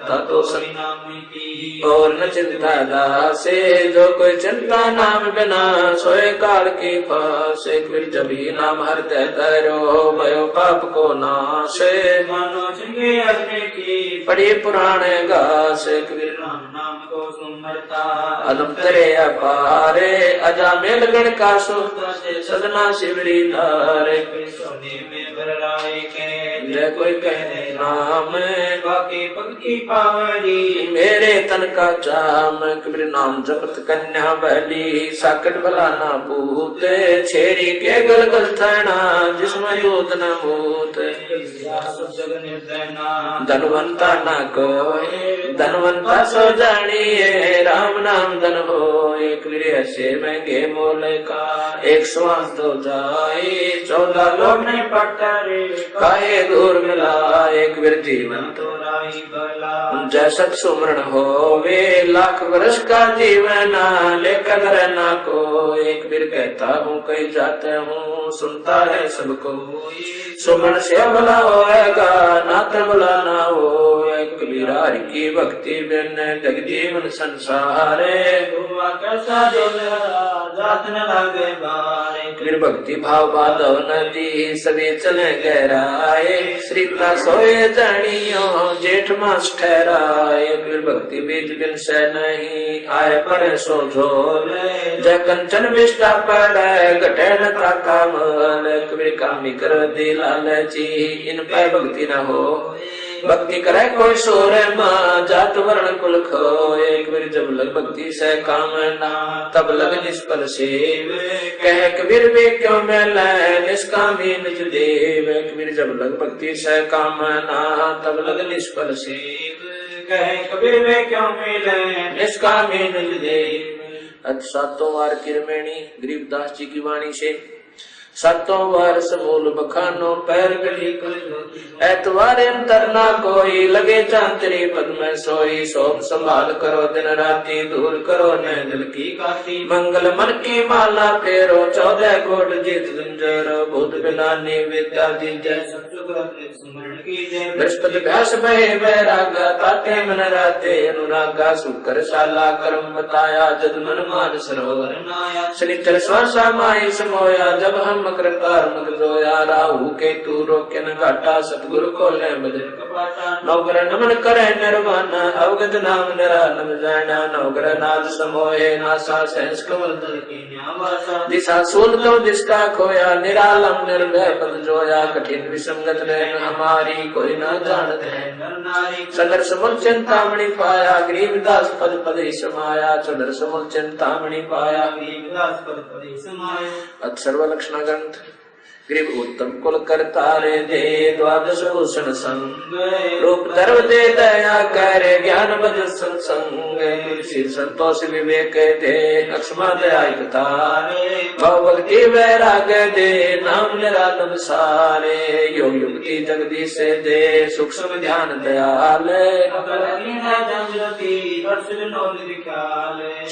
तो सभी नाम की और न चिंता दासे जो कोई चिंता नाम बिना सोए काल की फासे फिर जब ही नाम हृदय धरो भयो पाप को नाशे मानो चंगे अपने की पढ़ी पुराने गासे फिर राम नाम को सुमरता अदम तरे अपारे अजा मेल गण का सोता से सदना शिवरी धारे सोने में बरराए के जय कोई कहने नाम बाकी पंक्ति पावरी मेरे तन का चाम कबीर नाम जपत कन्या बली साकट भला ना पूते छेरी के गलगल थना जिसमें दूध न मूत जग निर्दयना धनवंता न कोई धनवंता सो जानिए राम नाम धन हो एक ऐसे महंगे मोल का एक श्वास दो जाए 14 लोग नहीं पटरे काहे दूर मिला एक वीर जीवन तो राही भला जैसा सुमरण हो वे लाख वर्ष का जीवन लेकर रहना को एक वीर कहता हूँ कहीं जाता हूँ सुनता है सबको सुमरण से भला होएगा नाता भला ना हो कबीर हरि की भक्ति बिन जग जीवन संसारे हुआ कैसा जात न लगे बारे कबीर भक्ति भाव बाधव नदी सभी चले गहराए श्रीता सोए जानियो जेठ मास ठहराए कबीर भक्ति बीज बिन से नहीं आए पड़े सो झोले जय कंचन विष्टा पड़े घटे न ताका मल कबीर कामी कर दी लालची इन पे भक्ति न हो भक्ति करे कोई सोरे माँ जात वर्ण कुल खोए कबीर जब लग भक्ति से काम ना तब लग निष्फल सेव कह कबीर वे क्यों मिले निष्कामी निज देव कबीर जब लग भक्ति से काम ना तब लग निष्फल सेव कहे कबीर वे क्यों मिले निष्कामी निज देव। सातों वार किरमेणी गरीबदास जी की वाणी से सातों वर्ष मूल बखानो पैर गली एतवार अंतर ना कोई लगे चांतरी पद में सोई सोम संभाल करो दिन राती दूर करो न दिल की काटी मंगल मन की माला फेरो 14 कोट जीत गुंजर भूत बिलानी विद्या दीजय स्मरण कीजिए बृहस्पति व्यास भय वैरागा ताते मन राते अनुरागा शुक्र शाला कर्म बताया जद मन मान सरोवर नाया शनिचर स्वर्षा माई समोया जब हम मकर मग जोया राहु के तू रोके न घाटा सतगुरु को ले बदल कपाटा नौकर नमन करे निर्वाण अवगत नाम निरालम जाना नौकर नाद समोए नासा सहस कमल दल की न्यावासा दिशा सूल तो दिशा खोया निरालम निर्भय पद जोया कठिन विसंगत नैन हमारी कोई न जानत है नर नारी सदर समुल चिंतामणि पाया गरीबदास पद पद ही समाया सदर समुल चिंतामणि पाया गरीबदास पद पद समाये अक्षर लक्षण ग्रंथ गरीब उत्तम कुल करता रे दे द्वादश भूषण संग रूप धर्म दे दया करे ज्ञान बद सत्संग श्री संतोष विवेक दे लक्ष्मा दया तारे भव भक्ति वैराग दे नाम निरालम सारे योग युक्ति जगदीश दे सूक्ष्म ध्यान दयाल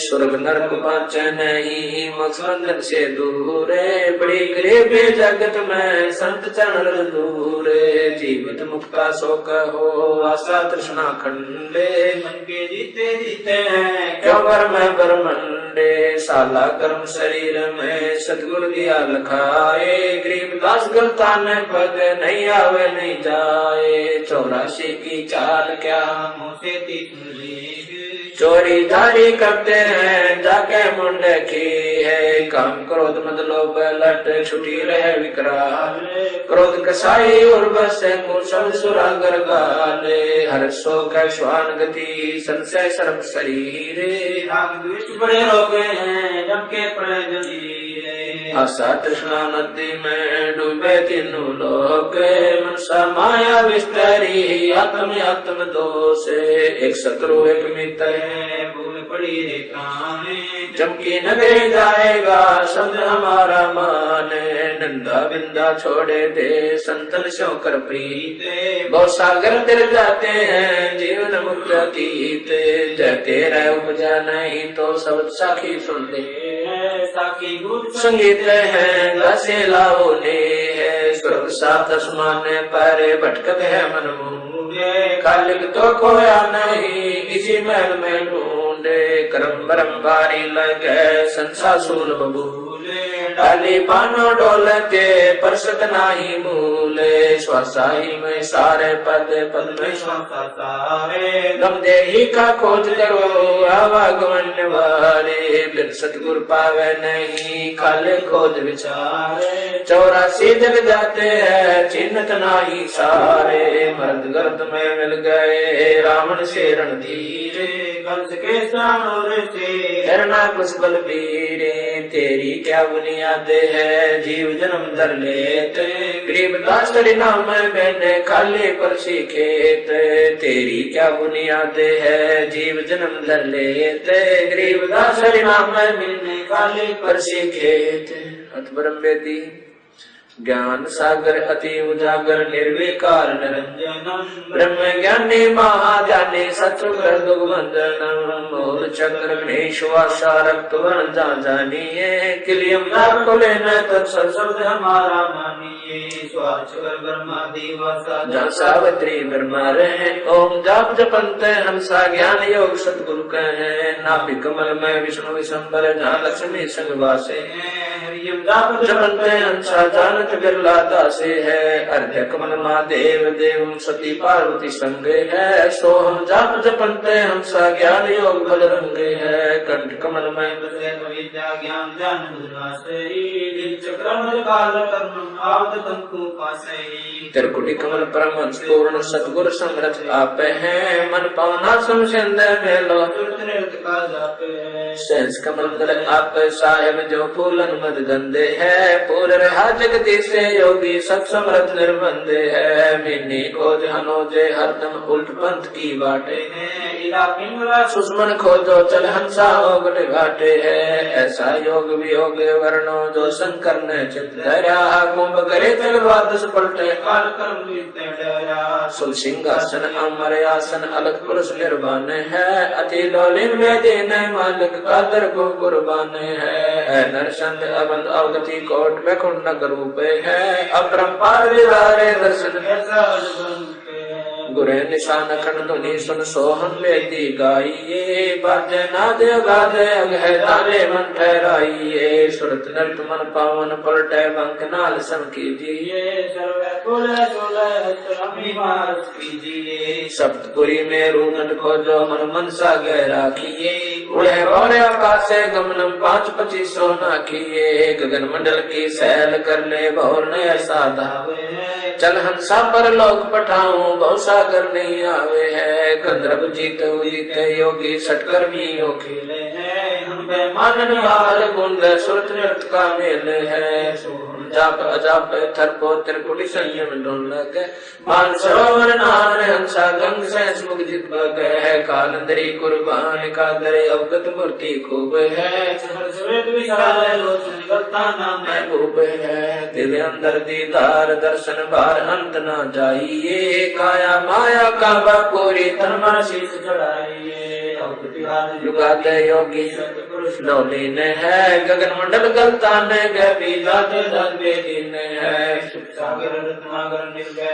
स्वर्ग नरक पाच नहीं मकसंदन से दूरे बड़ी गरीब जगत में संत चरण दूरे जीवित मुक्ता शोक हो आशा तृष्णा खंडे मन के जीते जीते हैं क्यों बर में बरमंडे साला कर्म शरीर में सतगुरु दिया लखाए गरीबदास गलता न पद नहीं आवे नहीं जाए 84 की चाल क्या मुझे तीन चोरी धारी करते हैं जाके मुंडे की है काम क्रोध मद लोभ लट छुटी रहे विकराल क्रोध कसाई और बसे मूसम सुरागर गाले हर सो का श्वान गति संशय सर्व शरीर राग द्वेष बड़े रोग हैं जम के पड़े जलीरे आशा तृष्णा नदी में डूबे तीनों लोग मनसा माया विस्तरी आत्म आत्म दोष एक शत्रु एक मित्र भूल पड़ी रेखाने जम की नगरी जाएगा शब्द हमारा माने नंदा बिंदा छोड़े दे, संतन स्यों कर प्रीत। बहुत सागर तिर जाते हैं जीवन मुक्त अतीत, जय तेरा उपजा नहीं तो सब साखी सुन ले। साखी संगीत है गासे लाओ ने है, स्वर्ग सात आसमान पर भटकत है मन मूंगे। खालिक तो खोया नहीं इसी महल में ढूंढे, करम बरम बारी लगे संसा सूल बबूले। डाली पानो डोलते परसत नाही मूले, श्वासाही में सारे पद पद में श्वासा सारे। गम देही का खोज करो आवागमन वाले, बिन सतगुर पावे नहीं खाले खोज विचारे। 84 जग जाते हैं चिन्हत नाही सारे, मर्द गर्द में मिल गए रावण से रणधीरे। कंस के सानोर से हिरणा कुछ बलबीरे, तेरी क्या बुनियाद है जीव जन्म धर लेते। गरीबदास तेरे नाम मैंने खाली परसी खेत, तेरी क्या बुनियाद है जीव जन्म धर लेते। गरीबदास तेरे नाम मैंने खाली परसी खेत। अतबरम बेदी ज्ञान सागर अति उजागर, निर्विकार निरंजनम। ब्रह्म ज्ञानी महाज्ञानी सत्सुगर दुर्गंधनम। मूल चक्र गणेश वासा रक्त वर्ण जानिए, किलियम कुले न तत्सर्व हमारा मानिए। स्वाचर ब्रह्मा दिवासा जहाँ सावित्री ब्रह्मा रहे, ओम जाप जपंत हंसा ज्ञान योग सतगुरु कहे। नाभि कमल में विष्णु विशंबर जहाँ लक्ष्मी संग वासे। हरियम जाप जपंत हंसा जानत बिरला दासे है, अर्घ्य कमल महादेव देव सती पार्वती संगे है। सोहम जाप जपंते हंसा ज्ञान योग बल रंगे है, कंठ कमल में विद्या ज्ञान जान त्रिकुटी कमल परम पूर्ण सतगुर समरथ आप है। मन पावना समझंद मेलो सहस कमल दल आप साहेब जो फूलन मद गंदे है। पूर रहा जगदीश से योगी सत समरथ निर्बंध है। मिनी खोज हनोजे हरदम उल्ट पंथ की बाटे है। इला पिंगला सुस्मन खोजो चल हंसा ओगट घाटे है। ऐसा योग वियोग वर्णो जो शंकर ने चित धरा। कुंभ करे चल द्वादश पलटे काल कर्म डरा। सुल सिंहासन अमर आसन अलग पुरुष निर्वाण है। अति लोलिन में दिन मालिक कादर को कुर्बान है। नरसंत अबंध अवगति कोट में कुंडक रूप है। अपरंपार विदारे दर्शन गुरे निशान खंड ध्वनि सुन सोहन वेदी गाइए। बाजे नाद गाद अग है ताले मन ठहराइए। सुरत नृत मन पावन पलटे बंक नाल सम कीजिए। सप्तपुरी में रूनट खोजो मन मनसा गहरा किए। उड़े बौरे आकाश से गमनम 5-25 नाखिए। गगन मंडल की सैल कर ले भौर ने ऐसा धावे। चल हंसा पर लोक पठाऊं बहु सागर नहीं आवे है। गंधर्व जीत जीते योगी सटकर्मियों खेले है। हम बेमान निहाल गुंड सुरत नृत्य का मेल है। जाप अजाप थरपो त्रिकुटी संयम ढूंढ मान सरोवर नान हंसा गंग से मुख जित है। कालंदरी कुर्बान का दरे अवगत मूर्ति खूब है। महबूब है दिल अंदर दीदार दर्शन बार अंत ना जाइए। काया माया का पूरी तन मन शीश चढ़ाइए। युगाते योगी लोली ने है। गगन मंडल गलता ने गभी जाते दिन है।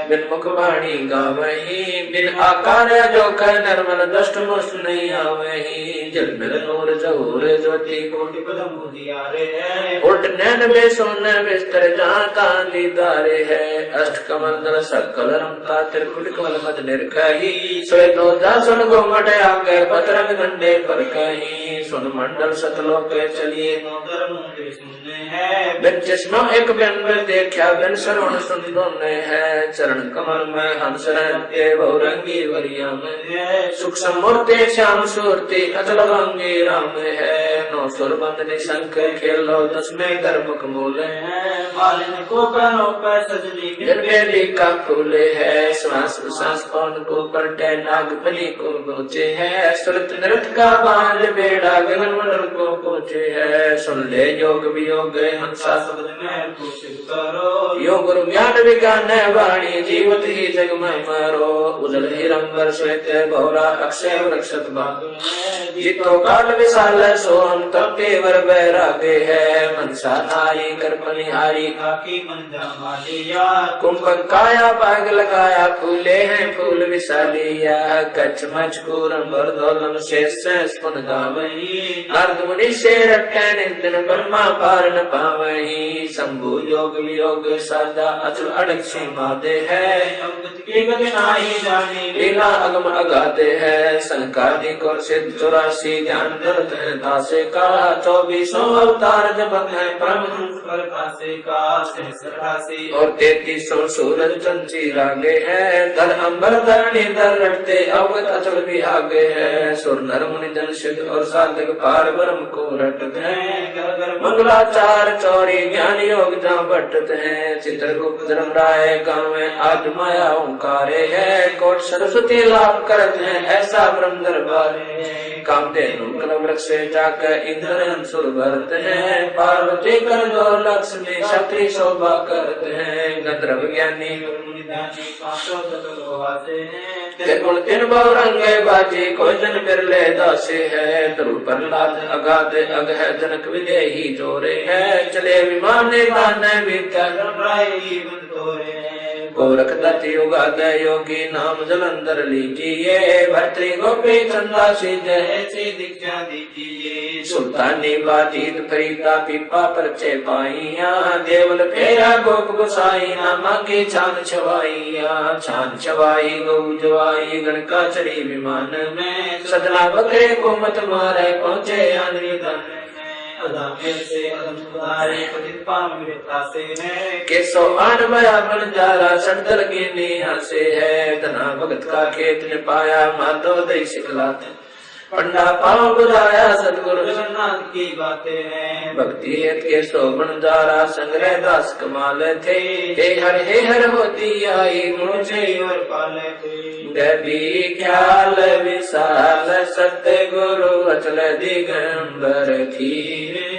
बिन मुख वाणी गावही बिन आकार जो कह नर्मल दष्ट मुष्ट नहीं आवही। जल मिल नूर जहूर ज्योति कोटि पदम उजियारे है। उल्ट नैन में सोने बिस्तर जाता दीदारे है। अष्ट कमल दल सकल रमता त्रिकुट कमल मद निर्कही। श्वेतो दासन गोमट आगे पतरंग घंटे पर कहीं। सुन मंडल सतलोक चलिए बिन चश्मा एक बिन देखा बिन श्रवण सुन दोने है। चरण कमल में हंस रहते बहुरंगी वरिया में। सुख समूर्ति श्याम सूर्ति अचल भंगी राम है। नौ सुर बंदनी शंख खेलो 10 में गर्मुख मूले है। मालिन को कानों पर सजनी निर्वेदी का फूले है। श्वास प्रश्वास पवन को पलटे नागफनी को गोचे है। सुरत नृत्य का बांध बेड़ा गगन मंडल को पूछे है। सुन ले योग वियोग हंसा शब्द में कुछ करो, यो गुरु ज्ञान विज्ञान वाणी जीवत ही जग में मरो। उजल हिरंबर श्वेत भौरा अक्षय वृक्षत बाग जितो काल विशाल सो हम तपते वर बैरागे है। मनसा नारी कर बनिहारी काकी मंजा मालिया, कुंभक काया पाग लगाया फूले हैं फूल विशालिया। कच्छ मच कूरम बरदौलम शेष पुन गावही। नारद मुनि से रखे निर्दन ब्रह्मा पार न पावही। शंभु योग वियोग साधा अचल अड़क सीमा दे है। की गति नाही जानी, लीला अगम अगाधे है। संकादिक और सिद्ध 84 ज्ञान दर्द है दासे का। 24 अवतार जपत है परमहंस पर कासे का सहस्रासी, और 33 सूरज चंची रागे है। धर अंबर धरणी धर रटते अवगत अचल भी आगे है। सुर नर मुनि जन सिद्ध और साधक पार ब्रह्म को रटते हैं। मंगलाचार चौरी ज्ञान योग जहाँ बटते हैं। चित्रगुप्त धर्मराय गाँव में आज माया ओंकारे है। कोट सरस्वती लाभ करते हैं ऐसा ब्रह्म दरबारे। कामधेनु कल वृक्ष से जाकर इंद्र अंसुर भरते हैं। पार्वती कर दो लक्ष्मी क्षत्रिय शोभा करते हैं। गंधर्व ज्ञानी गुण तीन बहुरंगे बाजी कोई जन बिरले दासे है। ध्रुव प्रहलाद अगाध अग है जनक विदेही जोरे है। चले विमान गोरख दत्त युगाद योगी नाम जलंधर लीजिए। भर्तृ गोपी चंदा सिद्ध ऐसी दीक्षा दीजिए। सुल्तानी बाजीत फरीदा पीपा परचे पाइया। देवल फेरा गोप गोसाई नामा की छान छवाइया। छान छवाई गौ जवाई गणका चढ़ी विमान में। सदना बकरे को मत मारे पहुँचे आंधी केसो आन बया बन जारा सड़दर की नीहा से है। धना भगत का खेत ने पाया माधो दई सिखलाते। पंडा पाँव बुझाया सतगुरु जगन्नाथ की बातें हैं। भक्ति हेत के शोभन जारा संग्रह दास कमाल थे। हे हर होती आई मुझे और पाले थे। गभी ख्याल विशाल सत्य गुरु अचल दिगंबर धीरे।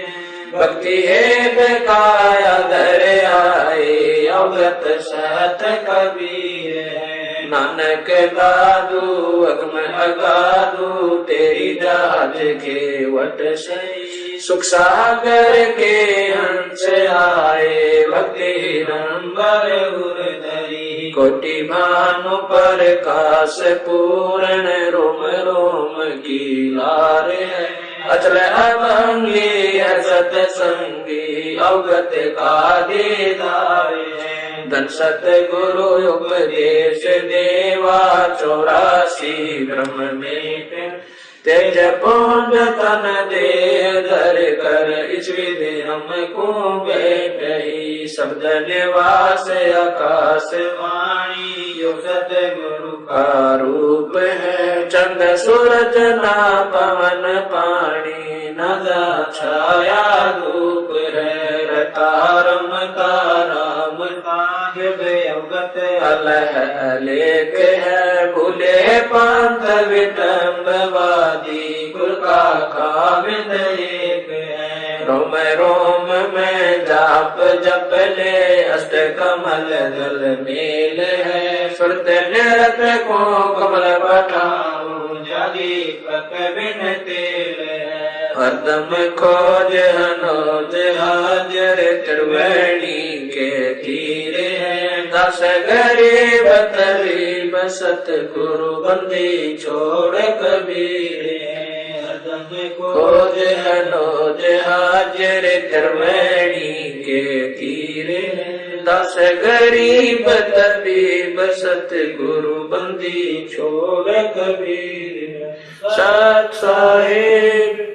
भक्ति हेत काया धर आए अवगत सत कबीर। नानक दादू अगम अगादू तेरी दाद के वट सही। सुख सागर के हंस आए भक्ति रंबर उदरी। कोटि भानु पर काश पूर्ण रोम रोम की लार है। अचल अमंगी सतसंगी अवगत का दीदार है। धन सतगुरु उपदेश देवा 84 ब्रह्म में। तेज पुंज तन दे धर कर इस विधि हमको बैठही। शब्द निवास आकाश वाणी यो सतगुरु का रूप है। चंद सूरज ना पवन पानी नदा छाया धूप है। रतारम ताराम साहिब अवगत अलह अलेख है। भूले पंथ विटम्बवादी गुर का खाविंद एक है। रोम रोम में जाप जप ले अष्ट कमल दल मेल है। सुरत निरत को कमल पठाऊं जादी पक बिन तेल है। हरदम खोज हनोज हाजर त्रिवेणी के तीरे है। दस गरीब तरीब सतगुरु बंदी छोड़ कबीर है। हरदम खोज हनोज हाजर त्रिवेणी के तीरे है। दस गरीब तबीब सतगुरु बंदी छोड़ कबीर। सत साहिब।